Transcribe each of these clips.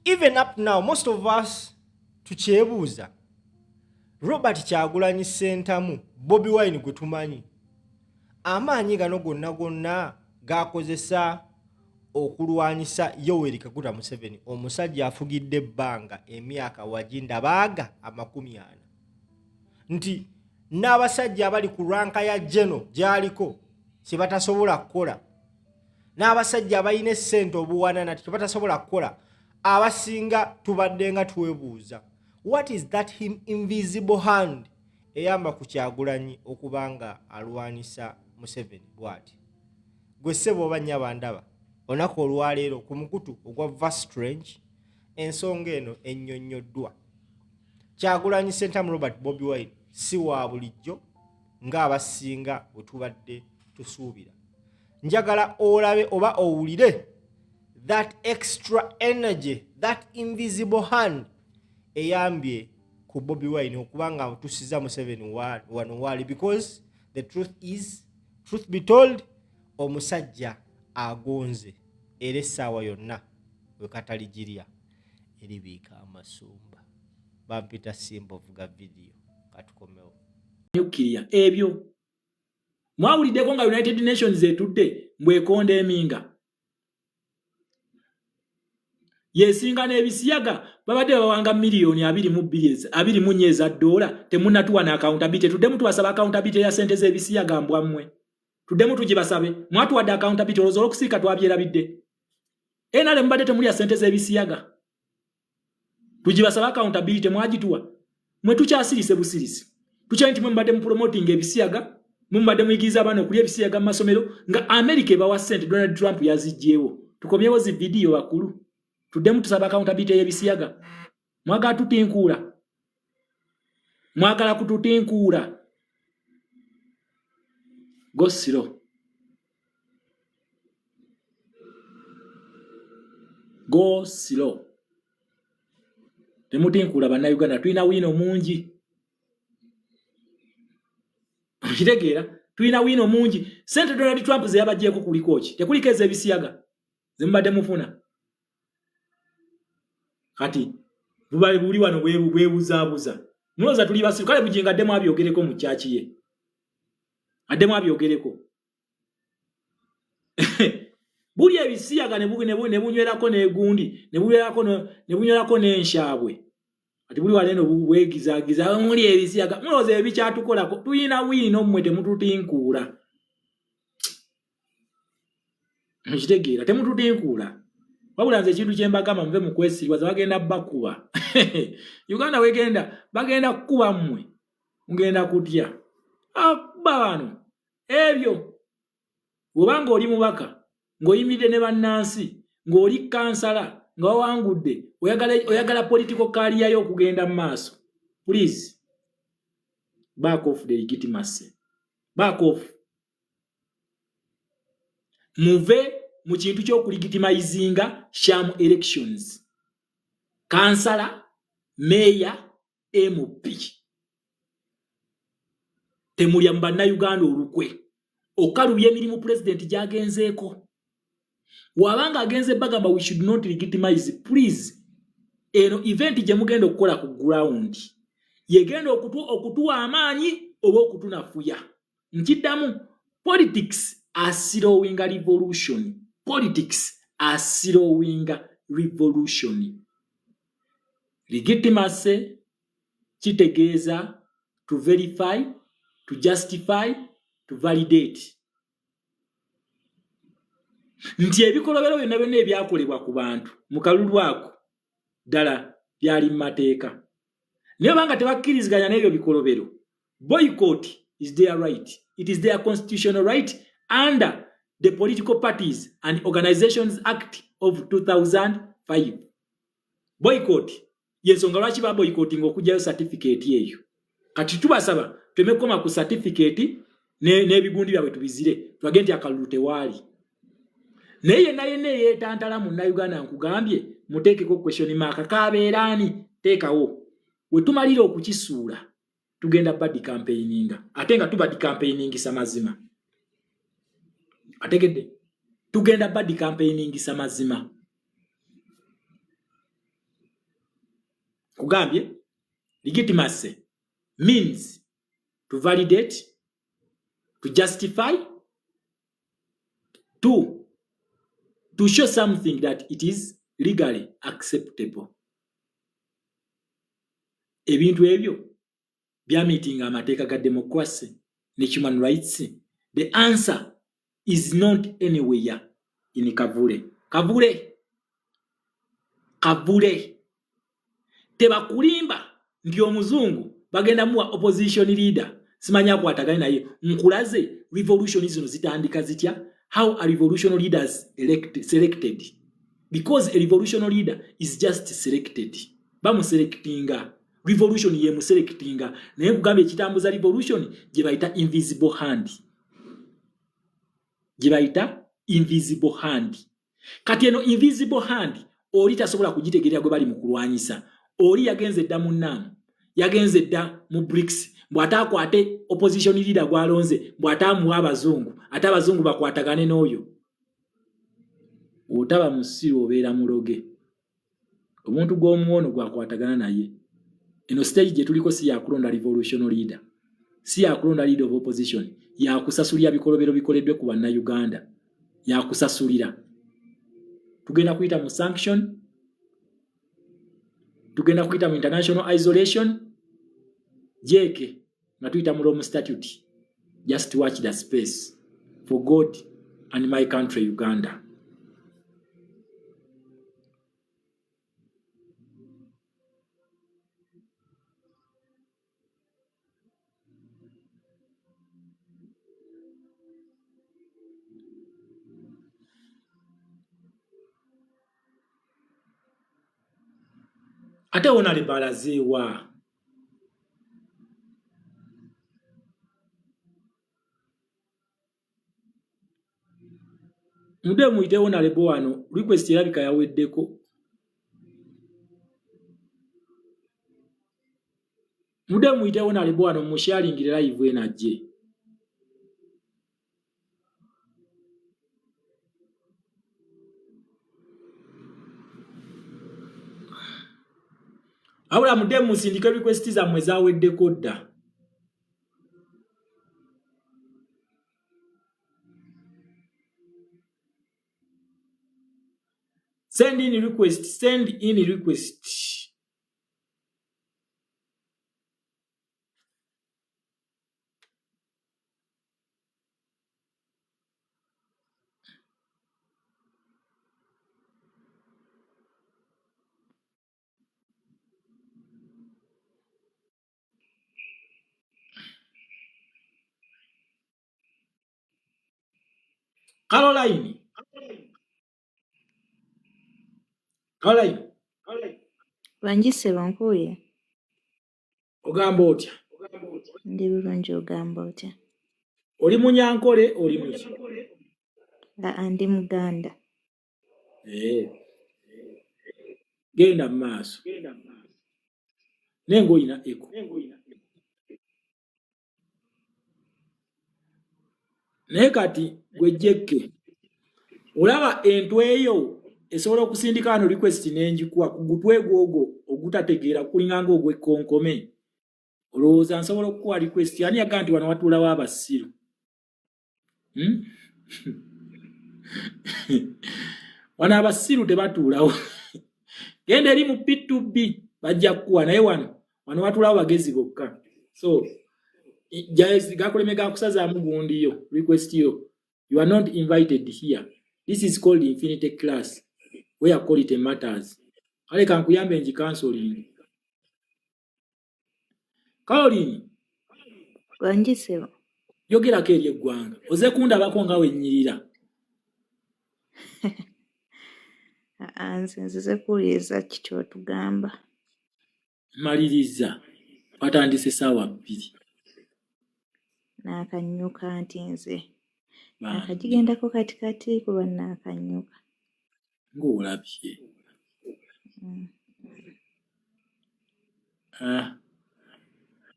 Even up now, most of us tukyebuuza. Robert Kyagulanyi Ssentamu, Bobi Wine gwe tumanyi. Amaanyi gano gonna gakozesa okulwanyisa Yoweri Kaguta Museveni, omusajja afugidde ebbanga emyaka wajinda baaga 40. Nti n'abasajja abali ku ranka ya Geno gyaliko kyebatasobola kukola, n'abasajja abalina essente obuwanana kyebatasobola kukola, abasinga tubadde nga twebuuza, what is that invisible hand eyamba ku Kyagulanyi okubanga alwanisa Museveni bw'ati? Gwe ssebo oba nnyaba ndaba olunaku olwaleero ku mukutu ogwa Vastrange ensonga eno ennyonnyoddwa. Kyagulanyi Ssentamu Robert Bobi Wine si wa bulijjo ng'abasinga bwe tubadde tusuubira. Njagala olabe oba owulire that extra energy, that invisible hand eyambye ku Bobi Wine okubanga tusiza Museveni wano wali, because the truth be told, omusajja agonze era essaawa yonna we kataligirya eribiika amasumba. Bampita Simba ovuga video katukomewo. Nyukiriya ebyo mwawuliddeko nga United Nations etudde mbwekonda eminga yesinga n'ebisiyaga babadde bawanga miliyoni 24 eza dola, temunnatuwa na accountability. Tuddemu tubasaba accountability ya sente z'ebisiyaga mbwammwe. Tuddemu tugibasabe, mwatuwadde accountability olowooza olw'okusiika twabyerabidde. Nale mubadde temulya sente z'ebisiyaga. Tugibasaba accountability mwagituwa. Mwe tukyasirise busirisi. Tukyanyi nti mwe mubadde mu promoting ebisiyaga, mwe mubadde muyigiriza abaana okulya ebisiyaga mu masomero nga America ebawa sente Donald Trump yazijjeewo. Tukomyewo zi video bakulu. Tuddemu tusaba accountability y'ebisiyaga. Mwagala tutinkuula. Mwagala kututinkuula. Go slow. Go slow. Temutinkuula bannayuganda, tulina wino mungi. Kitegeera, tulina wino mungi. Sente Donald Trump ze yabaggyeko kuliko ki? Tekuliko ez'ebisiyaga ze mubadde mufuna. Kati buli wano bwebuzaabuza. Mulowooza tuli basiru, kale Bujinga addemu abyogereko mu kyaki ye. Addemu abyogereko. Buli ebisiyaga ne bunywerako n'egundi, ne bunywerako n'enshabwe. Ati buli wano bwegizaagiza muli ebisiyaga. Mulowooza ebikyatukolako, tulina wino mmwe temututinkuula. Mukitegeera, temututinkuula. Wabula nze ekintu kye mbagamba muve mu kwesirwaza, bagenda bakuba. Uganda wegenda bagenda kukuba mmwe. Mugenda kutya. Akuba bano. Ebyo. Bw'obanga oli mubaka, ng'oyimiridde ne bannansi, ng'oli kansala, nga wawangudde, oyagala political career yo okugenda mu maaso. Please. Back off the legitimacy. Back off. Muve mu kintu ky'okulegitimizinga sham elections. Kansala, meya, MP. Temulya mu bannayuganda olukwe. Okalubya emirimu president gy'agenzeeko. Wabanga agenze bagamba we should not legitimize. Please. Eno event gye mugenda okukola ku ground. Yegenda okutuwa amaanyi oba okutunafuya. Nkiddamu, politics are slowing a revolution. Politics are slowing revolution. Legitimacy kitegeeza to verify, to justify, to validate. Nti ebikolobero byonna byonna ebyakolebwa ku bantu mu kalulu ako ddala byali mu mateeka. Naye banga tebakkiriziganya n'ebyo bikolobero, boycott is their right. It is their constitutional right under the Political Parties and Organizations Act of 2005. Boycott. Yensonga lwaki ba boycotting okujjayo certificate eyo. Kati tubasaba twemekoma ku certificate n'ebigundi byabwe tubizire. Twagende nti akalulu tewaali. Naye yenna yeetantala munnayuganda nkugambye muteekeko question mark kabeeraani teekawo. We tumalira okukisuula tugenda bad campaigninga. Ate nga tubad campaigninga mazima. Ategedde tugenda bad campaigninga mazima. kugambye legitimacy means to validate, to justify, to show something that it is legally acceptable. Ebintu ebyo bya meeting amateeka ga democracy ne human rights. The answer is not anywhere in Kavule. Kavule. Tebakulimba ndio omuzungu bagenda muwa opposition leader. Simanya kwatagana naye nkulaze revolution zino zitandika zitya. How are revolutionary leaders selected? Because a revolutionary leader is just selected. Bamu selectinga. Revolution ye mu selectinga. Naye kugambe kitambuza revolution gye bayita invisible hand. Jibaita invisible hand. Kati eno invisible hand oli tasobola kugitegerera gwe bali mu kulwanyisa. Oli yagenze dda mu NAM, yagenze dda mu BRICS, bw'ataakwate opposition leader gwalonze, bw'ataamuwa abazungu, ate abazungu bakwatagane n'oyo. Otaba musiru obeera muloge. Omuntu gw'omuwono gwakwatagana naye. Eno stage gye tuliko si yakulonda revolutionary leader. Si yakulonda leader of opposition. Yakusasulira bikolobero bikoleddwe ku bannayuganda. Yakusasulira. Tugenda kuyita mu sanction. Tugenda kuyita mu international isolation. Jeke nga tuyita mu Rome Statute. Just watch the space for God and my country Uganda. Ate wona le balazeewa. Mude muite wona le bwano request erabika yaweddeko. Mude muite wona le bwano mu sharing live enajje. Awula mude musindike request za mweza weddeko dda. Send in request. Caroline. Banjise bankuye. Ogamba otya? Ndi bulungi ogamba otya? Oli munyankole oli muki? Ndi Muganda. Genda maaso. Nengo ina eko. Naye kati gwe jekke. Olaba entweyo esobola okusindika ano request n'enjikuwa ku gutwe gwogo ogutategeera kulinganga ogwe konkome. Olowooza nsobola okukuwa request ani yaga nti wano watuulawo abasiru. Wano abasiru tebatuulawo. Genda eri mu P2B bajja kukuwa naye wano watuulawo bagezi bokka. So gakuleme gakusazaamu gundi yo request yo. You are not invited here. This is called infinity class where quality matters. Kale kankuyambe nji counseling. Caroline. Banjise. Yogera keri eggwanga. Oze kundabako nga wennyirira. Nze kuwuliriza kiti otugamba. Maliriza. Watandise ssaawa 2. Naakanyuka nti nze. Akajigendako katikati kuba naakanyuka. Ng'olabye.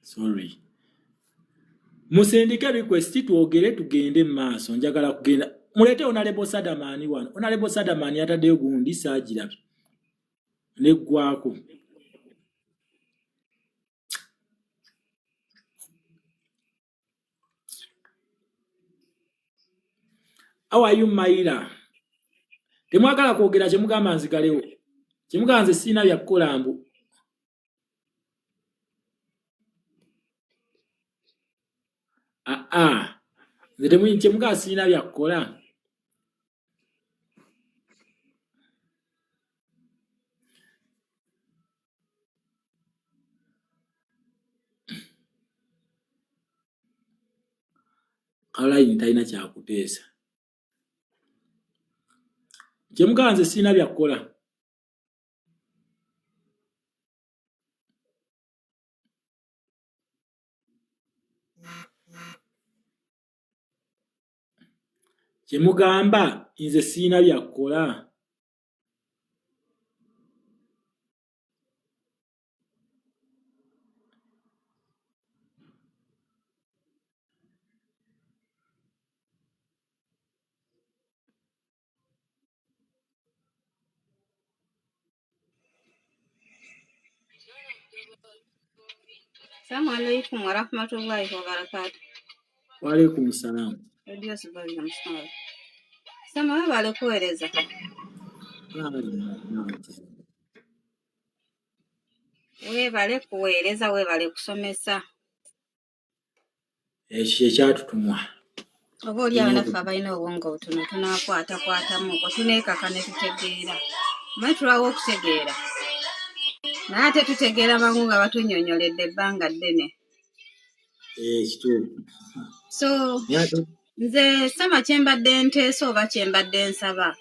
Sorry. Musindike request twogere tugende maaso njagala kugenda. Mulete Honorable Sadamani wano. Honorable Sadamani yataddeyo gundi saagirabye. Neggwako. How are you Maila? Temwagala kwogera kye mugamba nzigalewo. Kye mugamba nze sina bya kukola mbu. Nze temuyinza kye mugamba sina bya kukola. Alright, talina kyakuteesa. Kye mugamba nze sina bya kukola. Kye mugamba nze sina bya kukola. Assalamu alaikum wa rahmatullahi wa barakatuh. Wa alaikum salam. Radio Sibali mshauri. Sema wewe wale kueleza. Wewe wale kueleza, wewe wale kusomesa. Ekyo kyatutumwa. Oba oli abanafu abalina obwongo butono tunaakwatamu ko tuneekaka ne tutegeera. Mwe tulawo okutegeera. Naye ate tutegeera bangu nga batunnyonnyoledde ebbanga ddene. Kituufu. So nze sama kyembadde nteesa oba kyembadde nsaba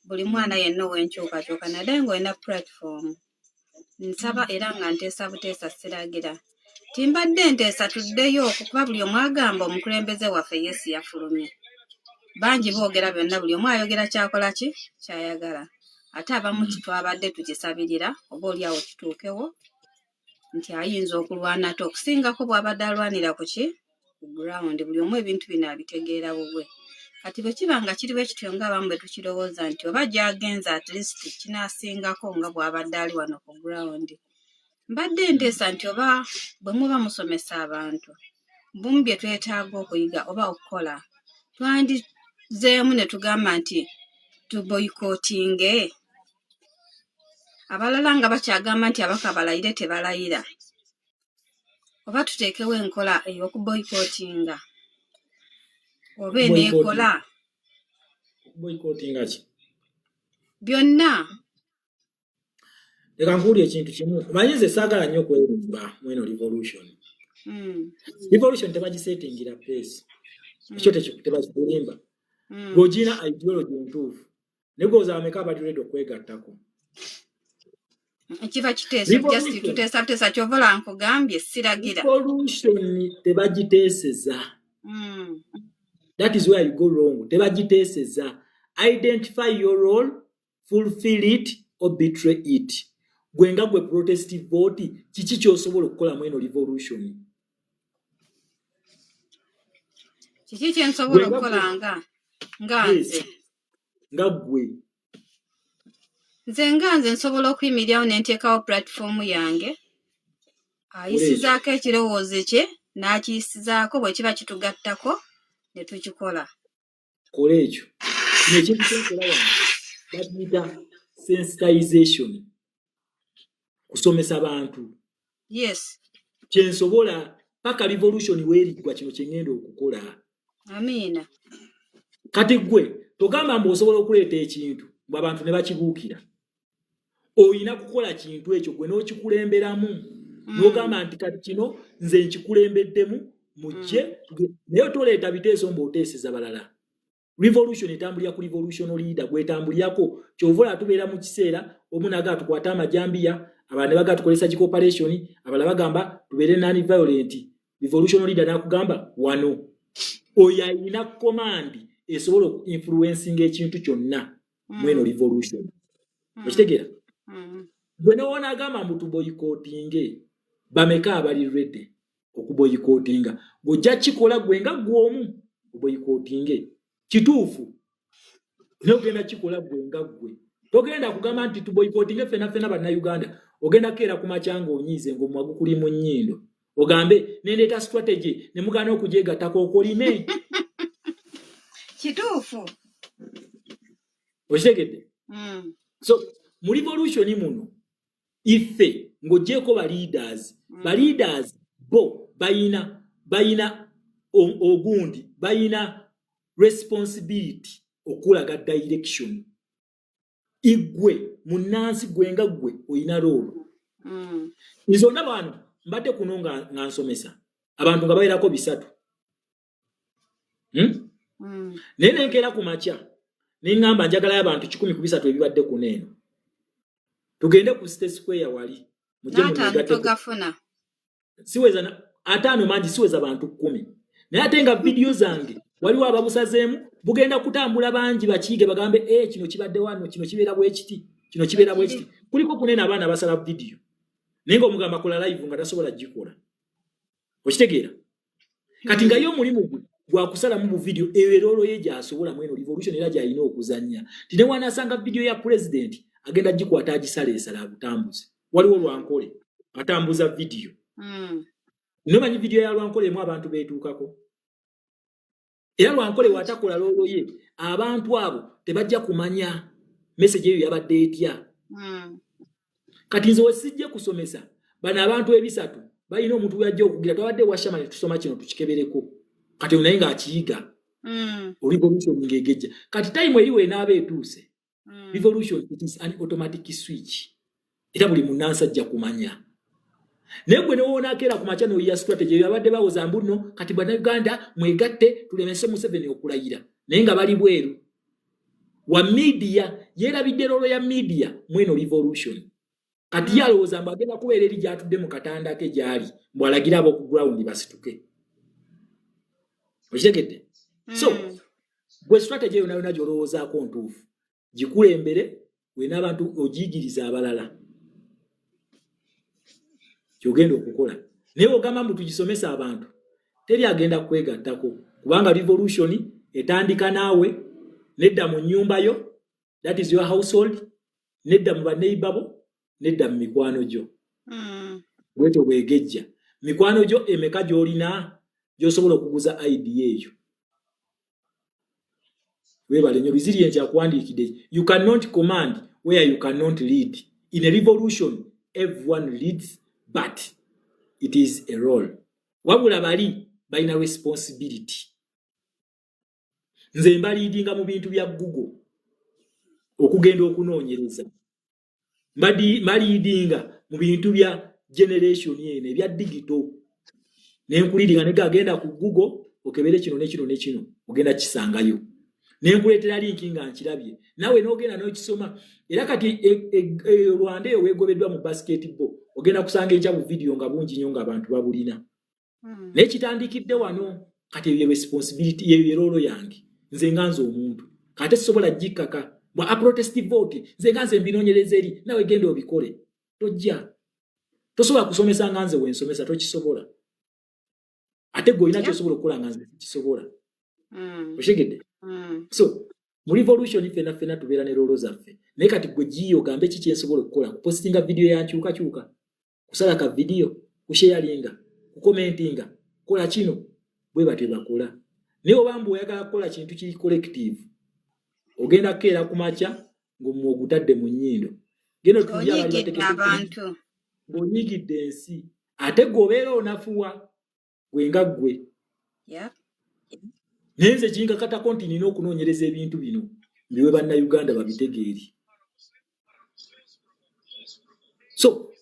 buli mwana yenna ow'enkyukakyuka naddala ng'olina platform. Nsaba era nga nteesa buteesa siragira. Timbadde nteesa tuddeyo okukuba buli omu agamba omukulembeze waffe Yesu yafulumye. Bangi boogera byonna buli omu ayogera kyakola ki kyayagala. Ate abamu kitwabadde tukisabirira oba oli awo kituukewo nti ayinza okulwana ate okusingako bw'abadde alwanira ku ki ku ground. Buli omu ebintu bino abitegeera bubwe. Kati bwe kiba nga kiriwo ekityo ng'abamu bwe tukirowooza nti oba gy'agenza at least kinaasingako nga bw'abadde ali wano ku ground. Mbadde nteesa nti oba bwe muba musomesa abantu bumu bye twetaaga okuyiga oba okukola twandizeemu ne tugamba nti tuboyikootinge. Abalala nga bakyagamba nti abaka balayire tebalayira. Oba tuteekewo enkola ey'okuboyikootinga oba eneekola Boycotting ki? byonna. Leka nkuwulire ekintu kimu. Omanyi nze saagala nnyo okwerimba mweno revolution. Revolution tebagisetingira place. Ekyo tebakikulimba. Gogina ideology ntuufu. Ne goza ameka abali ready okwegattako. Kiba kiteeso just tuteesa kyovola nkugambye siragira. Revolution tebagiteeseza. That is where you go wrong. Tebagiteeseza. Identify your role, fulfill it or betray it. Gwenga gwe protest vote kiki kyosobola okukola mweno revolution. Kiki kyensobola okukola nga nze. Nga gwe. Nze nsobola okuyimirirawo ne nteekawo platform yange. Ayisizaako ekirowoozo kye n'akiyisizaako bwe kiba kitugattako ne tukikola. Kola ekyo. Ekintu kyenkola wano bakiyita sensitization. Kusomesa bantu. Yes. Kyensobola paka revolution weerigwa kino kyengenda okukola. Amiina. Kati gwe togamba mbu osobola okuleeta ekintu bwe abantu ne bakibuukira. Oyina kukola kintu ekyo gwe n'okikulemberamu. N'ogamba nti kati kino nze nkikulembeddemu mujje naye toleeta biteeso mb'oteeseza balala. Revolution etambulira ku revolution leader gwetambulirako kyovola tubeera mu kiseera omunaga tukwata amajambiya abantu baga tukolesa ki cooperation abala bagamba tubeere nani violent revolution leader nakugamba wano oya ina command esobola influencing ekintu kyonna mweno revolution okitegera gwe n'owona agamba mbu tuboycotting bameka abali ready okuboycotting gojja kikola gwe nga gwomu oboycotting kituufu n'ogenda kikola gwe nga gwe togenda kugamba nti tuboycotting fena bana Uganda ogenda kera ku machanga onyize ngo mwagu kuli mu nnyindo ogambe nendeeta strategy ne mugana okujegattako okolime kituufu Okitegedde? Mm. So mu revolution muno ife ng'oggyeko ba leaders bo bayina ogundi bayina responsibility okulaga direction. Igwe munansi gwenga gwe oyina loolo. Nze ona bano mbadde kuno nga nsomesa abantu nga bawerako 3. Naye nenkeera ku makya neŋŋamba njagalayo abantu 10 ku 3 ebibadde kuno eno. Tugende ku State Square wali. Togafuna. Siweza 5 mangi siweza abantu 10. Naye ate nga video zange waliwo ababusazeemu bugenda kutambula bangi bakiige bagambe kino kibadde wano kino kibeera bwekiti kino kibeera bwekiti. Kuliko kunene abaana basala video. Naye nga omugamba kola live nga tasobola gikola. Okitegeera? Kati nga yo mulimu gwa kusala mu video ewerolo ye gyasobola mweno revolution era gyalina okuzannya. Tine wanasanga video ya president agenda gikwata agisala abutambuze. Waliwo Lwankole atambuza video. Nomanyi video ya Lwankole mu abantu beetuukako. Era Lwankole watakola loolo ye abantu abo tebajja kumanya message eyo yabadde etya. Kati nze wesijje kusomesa bana abantu 3 balina omuntu yajja okugira twabadde washama ne tusoma kino tukikebereko. Kati unaye nga akiyiga. Revolution ngegejja. Kati time eriwe enaaba etuuse. Revolution it is an automatic switch. Era buli munansi ajja kumanya. Naye gwe newoona akeera ku makya n'oyiya strategy yabadde bawoza mbuno kati Bannayuganda mwegatte tulemese Museveni okulayira. Naye nga bali bweru. Wa media yerabidde loolo ya media mweno revolution. Kati yalowooza mbu agenda kubeera eri gy'atudde mu katanda ke gy'ali bw'alagira ab'oku ground basituke. Okitegedde? So gwe strategy yonna gy'olowoozaako ntuufu gikulembere wena abantu ogiyigiriza abalala. Kyogenda okukola. Naye ogamba mbu tugisomesa abantu teri agenda kwegattako kubanga revolution etandika naawe nedda mu nnyumba yo, that is your household, nedda mu baneighbor bo, nedda mu mikwano gyo. Bwetyo bwegejja. Mikwano gyo emeka gy'olina gy'osobola okuguza idea eyo. Webale nnyo resilience yakuwandiikidde. You cannot command where you cannot lead. In a revolution everyone leads but it is a role. Wabula bali balina responsibility. Nze mbaliidinga mu bintu bya Google okugenda okunoonyereza. Mbaliidinga mu bintu bya generation yene bya digital. Nenkuliidinga ne gagenda ku Google okebere kino ne kino ne kino ogenda kisangayo. Nenkuleetera linki nga nkirabye. Nawe n'ogenda n'okisoma. Era kati Rwanda eyo weegobeddwa mu basketball ogenda kusanga ekya mu video nga bungi nnyo ng'abantu babulina. Naye kitandikidde wano kati eyo responsibility yeyo loolo yange. Nze nganze omuntu. Kati sisobola gikaka. Bwa protest vote nze nganze mbinoonyereza eri nawe genda obikole. Tojja. Tosobola kusomesa nganze wensomesa tokisobola. Ate gwe olina ky'osobola okukola nganze kisobola. Okitegedde? So mu revolution fena tubeera ne loolo zaffe. Naye kati gwe giyo gambe kiki ensobola okukola. Kupostinga video yankyukakyuka. Kusala ka video. Kusharinga. Kukomentinga. Kola kino. Bwe bate bakola. Naye obambu oyagala kukola kintu kiri collective. Ogenda keera ku makya ng'omwogutadde mu nnyindo. Genda tuya abantu. Ng'onyigidde ensi. Ate gwobeera onafuwa. Gwenga gwe. Yeah. Nenze jinga kata konti nina okunoonyereza ebintu bino. Mbiwe Bannayuganda babitegeeri. So,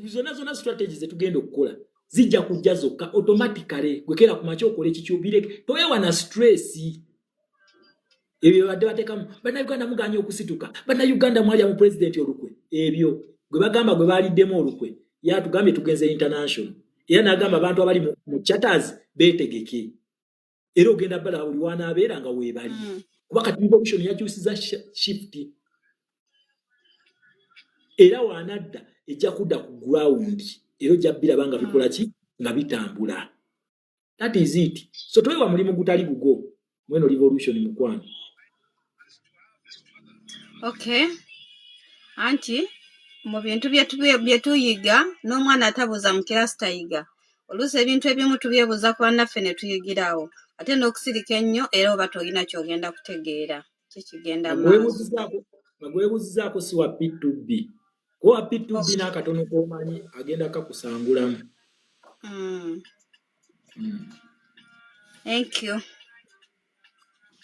zona strategies zetugenda okukola. Zijja kujja zokka automatically gwekera ku makya okole kikyubireke. Towewa na stress. Ebyo badde batekamu. Bannayuganda muganye okusituka. Bannayuganda mwali mu president olukwe. Ebyo gwe bagamba gwe baliddemu olukwe. Yatugambye tugenze international. Era n'agamba abantu abali mu chatters beetegeke. Era ogenda bala buli wanaabeera nga weebali. Kuba kati revolution yakyusiza shift. Era wanadda ejja kudda ku ground. Era ojja biraba nga bikola ki nga bitambula. That is it. So towewa mulimu gutali gugo. Mweno revolution mukwano. Okay. Anti mu bintu byetuyiga n'omwana atabuuza mu kirasi tayiga. Oluusi ebintu ebimu tubyebuuza ku bannaffe ne tuyigirawo. Ate n'okusirika ennyo era oba tolina ky'ogenda kutegeera. kikigenda maaso. nga gwebuuzizaako si wa P2B ko wa P2B n'akatono k'omanyi agenda kakusangulamu. Thank you.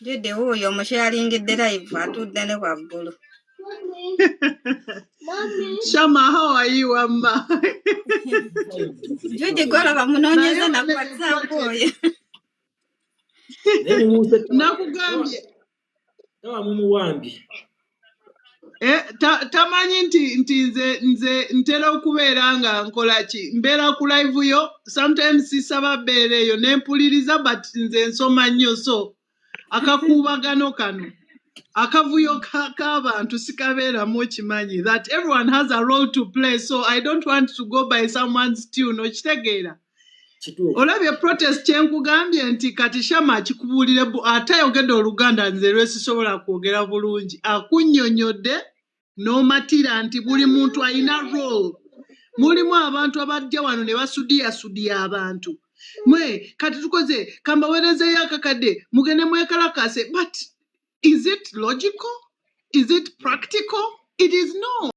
Jude wuuyo omushyalingidde live atudde ne waggulu. Shama, how are you, Amma? Jude gwolaba munoonyeza na WhatsApp oyo. Nakugambye. Tawa mumuwambye. Tamanyi nti nze ntera okubeera nga nkola ki mbeera ku live yo sometimes sisaba beera eyo nempuliriza but nze nsoma nnyo so akakuubagano kano akavuyo k'abantu sikabeeramu okimanyi that everyone has a role to play so I don't want to go by someone's tune okitegeera. Olabye protest kyenkugambye nti kati Shama akikubuulire ate ayogedde Oluganda nze lwesisobola kwogera bulungi akunnyonnyodde n'omatira nti buli muntu alina role. Mulimu abantu abajja wano ne basudiyasudiya abantu. Mwe kati tukoze kambaweerezeyo akakadde mugende mwekalakase but is it logical? Is it practical? It is not.